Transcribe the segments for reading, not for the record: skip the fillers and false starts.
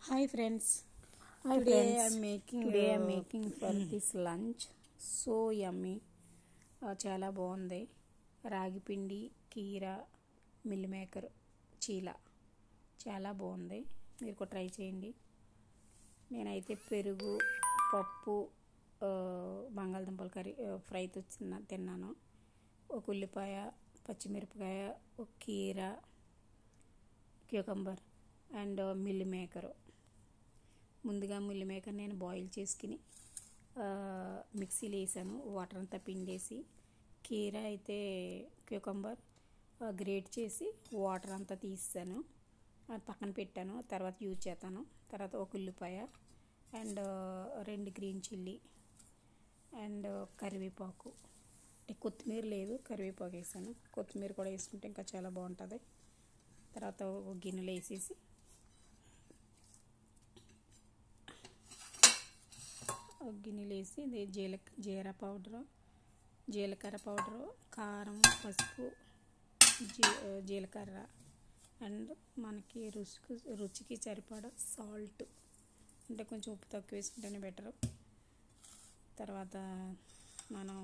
Hi friends. Hi Today friends. I'm making Today I'm making for this lunch. so yummy. చాలా బాగుంది. రాగి పిండి, కీర, మిల్ మేకర్, చీల చాలా బాగుంది. మీరు కూడా ట్రై చేయండి. నేనైతే పెరుగు, పప్పు, బంగాళదుంపల కర్రీ ఫ్రైతో తిన్నాను. ఒక ఉల్లిపాయ, పచ్చిమిరపకాయ, ఒక కీర, క్యూకంబర్ అండ్ మిల్ మేకరు. ముందుగా మిల్ మేకర్ నేను బాయిల్ చేసుకుని మిక్సీలో వేసాను. వాటర్ అంతా పిండేసి, కీర అయితే క్యూకంబర్ గ్రేట్ చేసి వాటర్ అంతా తీసాను, పక్కన పెట్టాను. తర్వాత యూజ్ చేస్తాను. తర్వాత ఒక ఉల్లిపాయ అండ్ 2 గ్రీన్ చిల్లీ అండ్ కరివేపాకు, కొత్తిమీర లేదు, కరివేపాకు వేసాను. కొత్తిమీర కూడా వేసుకుంటే ఇంకా చాలా బాగుంటుంది. తర్వాత ఒక గిన్నెలో వేసేసి గిన్నెలు వేసి ఇది జీలకర్ర పౌడరు, కారం, పసుపు, జీలకర్ర అండ్ మనకి రుచికి సరిపడా సాల్ట్, అంటే కొంచెం ఉప్పు తక్కువ వేసుకుంటేనే బెటరు. తర్వాత మనం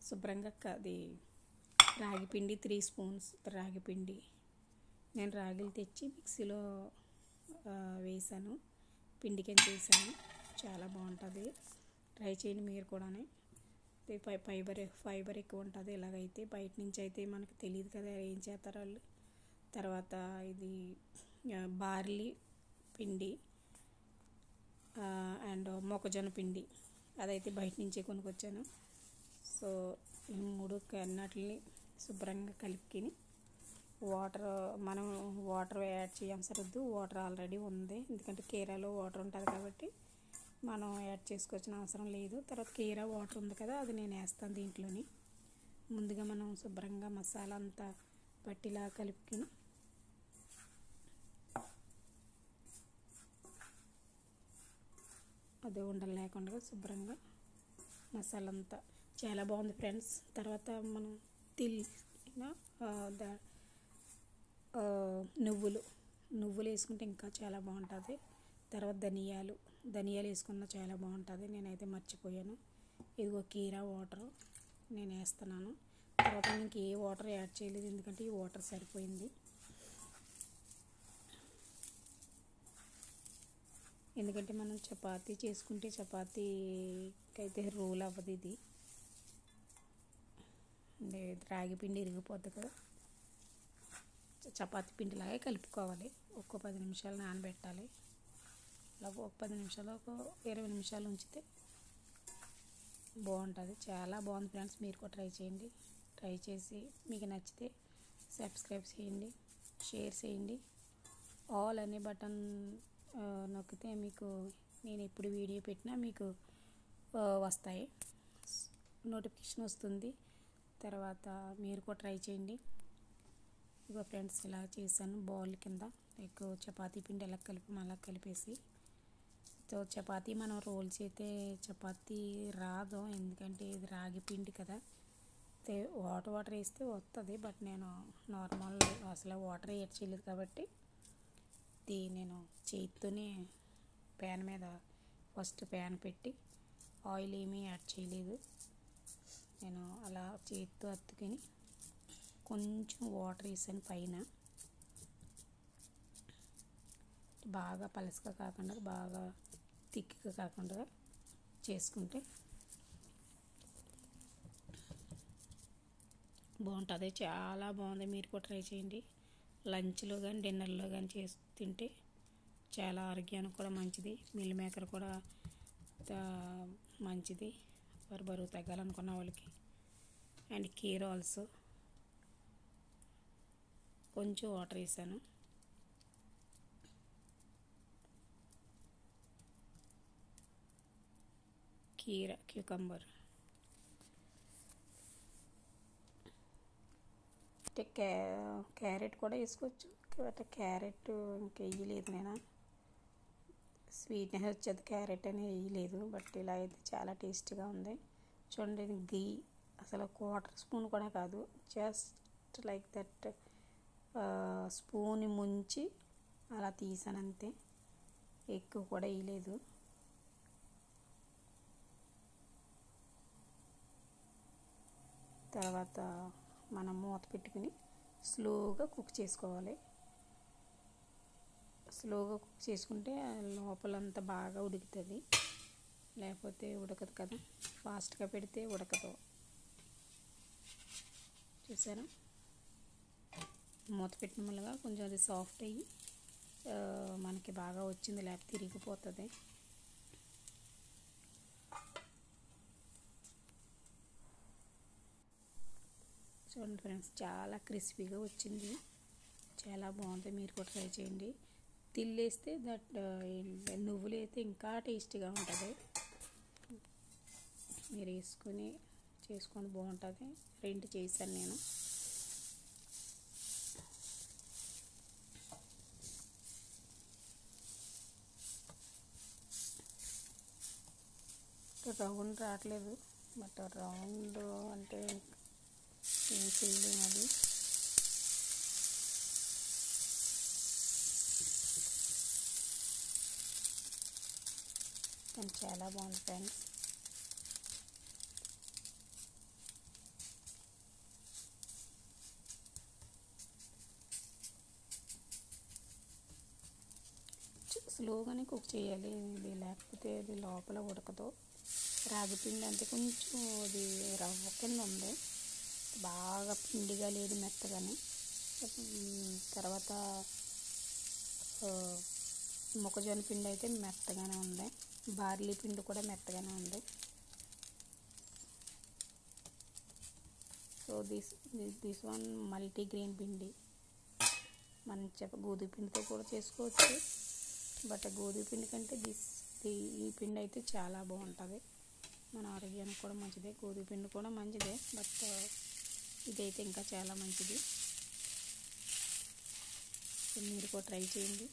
శుభ్రంగా అది రాగిపిండి 3 స్పూన్స్ రాగిపిండి నేను రాగిలు తెచ్చి మిక్సీలో వేసాను, పిండికని చేశాను. చాలా బాగుంటుంది. ట్రై చేయండి మీరు కూడా. ఫైబర్ ఎక్కువ ఉంటుంది. ఇలాగైతే బయట నుంచి అయితే మనకు తెలియదు కదా ఏం చేస్తారు వాళ్ళు. తర్వాత ఇది బార్లీ పిండి అండ్ మొక్కజొన్న పిండి, అదైతే బయట నుంచే కొనుక్కొచ్చాను. సో ఈ 3 కన్నట్లని శుభ్రంగా కలుపుకొని మనం వాటర్ యాడ్ చేయవసరం వద్దు. వాటర్ ఆల్రెడీ ఉంది, ఎందుకంటే కీరాలో వాటర్ ఉంటుంది కాబట్టి మనం యాడ్ చేసుకోవాల్సిన అవసరం లేదు. తర్వాత కీరా వాటర్ ఉంది కదా, అది నేను వేస్తాను దీంట్లోని. ముందుగా మనం శుభ్రంగా మసాలా అంతా పట్టిలా కలుపుకొని అదే ఉండలు లేకుండా శుభ్రంగా మసాలా అంతా చాలా బాగుంది ఫ్రెండ్స్. తర్వాత మనం నువ్వులు వేసుకుంటే ఇంకా చాలా బాగుంటుంది. తర్వాత ధనియాలు వేసుకున్నా చాలా బాగుంటుంది. నేనైతే మర్చిపోయాను. ఇదిగో కీరా వాటర్ నేను వేస్తున్నాను. తర్వాత ఇంక ఏ వాటర్ యాడ్ చేయలేదు, ఎందుకంటే ఈ వాటర్ సరిపోయింది. ఎందుకంటే మనం చపాతీ చేసుకుంటే చపాతీకి అయితే రోల్ అవ్వదు. ఇది రాగి పిండి ఇరిగిపోద్ది కదా, చపాతీ పిండిలాగే కలుపుకోవాలి. ఒక్క 10 నిమిషాలు నానబెట్టాలి. అలా ఒక 10 నిమిషాలు, ఒక 20 నిమిషాలు ఉంచితే బాగుంటుంది. చాలా బాగుంది ఫ్రెండ్స్. మీరు కూడా ట్రై చేయండి. ట్రై చేసి మీకు నచ్చితే సబ్స్క్రైబ్ చేయండి, షేర్ చేయండి. ఆల్ అనే బటన్ నొక్కితే మీకు నేను ఎప్పుడు వీడియో పెట్టినా మీకు వస్తాయి, నోటిఫికేషన్ వస్తుంది. తర్వాత మీరు కూడా ట్రై చేయండి. ఇగో ఫ్రెండ్స్, ఇలా చేశాను. బౌల్ కింద ఎక్కువ చపాతీ పిండి ఎలా కలిపేసి, సో చపాతీ మనం రోల్ చేస్తే చపాతీ రాదు, ఎందుకంటే ఇది రాగి పిండి కదా. వాటర్ వేస్తే వస్తుంది, బట్ నేను నార్మల్ అసలు వాటర్ యాడ్ చేయలేదు కాబట్టి నేను చేతితోనే ప్యాన్ మీద ఫస్ట్ ప్యాన్ పెట్టి ఆయిల్ ఏమీ యాడ్ చేయలేదు. నేను అలా చేతితో అత్తుకొని కొంచెం వాటర్ వేసాను పైన. బాగా పలసగా కాకుండా బాగా థిక్గా కాకుండా చేసుకుంటే బాగుంటుంది. చాలా బాగుంది. మీరు కూడా ట్రై చేయండి. లంచ్లో కానీ డిన్నర్లో కానీ చేసి తింటే చాలా ఆరోగ్యానికి కూడా మంచిది. మిల్ మేకర్ కూడా మంచిది బరువు తగ్గాలనుకున్న వాళ్ళకి. అండ్ కీర ఆల్సో. కొంచెం వాటర్ వేసాను. కీర, క్యూకంబర్, క్యారెట్ కూడా వేసుకోవచ్చు. క్యారెట్ ఇంకా వేయలేదు నేను, స్వీట్నెస్ వచ్చేది క్యారెట్ అని వేయలేదు. బట్ ఇలా అయితే చాలా టేస్టీగా ఉంది. చూడండి, గీ అసలు 1/4 స్పూన్ కూడా కాదు, జస్ట్ లైక్ దట్ స్పూన్ ముంచి అలా తీసాను అంతే. ఎక్కువ కూడా వేయలేదు. తర్వాత మనం మూత పెట్టుకుని స్లోగా కుక్ చేసుకోవాలి. స్లోగా కుక్ చేసుకుంటే లోపలంతా బాగా ఉడుకుతుంది, లేకపోతే ఉడకదు కదా. ఫాస్ట్గా పెడితే ఉడకదు. చూసారా, మూత పెట్టిన వల్ల కొంచెం అది సాఫ్ట్ అయ్యి మనకి బాగా వచ్చింది, లేకపోతే తిరిగిపోతుంది. చూడండి ఫ్రెండ్స్, చాలా క్రిస్పీగా వచ్చింది, చాలా బాగుంది. మీరు కూడా ట్రై చేయండి. తిల్లేస్తే నువ్వులు అయితే ఇంకా టేస్టీగా ఉంటుంది. మీరు వేసుకొని చేసుకొని బాగుంటుంది. 2 చేశాను నేను. రౌండ్ రావట్లేదు, బట్ రౌండ్ అంటే ఏం చేయలేము అది. కానీ చాలా బాగుంది ఫ్రెండ్స్. స్లోగానే కుక్ చేయాలి ఇది, లేకపోతే అది లోపల ఉడకదు. రాగిపిండి అంటే కొంచెం అది రవ్వ కింద ఉంది, బాగా పిండిగా లేదు, మెత్తగానే. తర్వాత మొక్కజొన్న పిండి అయితే మెత్తగానే ఉంది, బార్లీ పిండి కూడా మెత్తగానే ఉంది. సో దిస్ వన్ మల్టీగ్రెయిన్ పిండి. మనం గోధుమ పిండితో కూడా చేసుకోవచ్చు, బట్ గోధుమ పిండి కంటే ఈ పిండి అయితే చాలా బాగుంటుంది. మన ఆరోగ్యానికి కూడా మంచిదే. గోధుమ పిండి కూడా మంచిదే, బట్ ఇదైతే ఇంకా చాలా మంచిది. మీరు కూడా ట్రై చేయండి.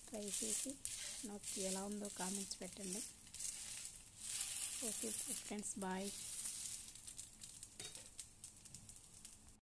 ట్రై చేసి నాకు ఎలా ఉందో కామెంట్స్ పెట్టండి. Okay friends, bye.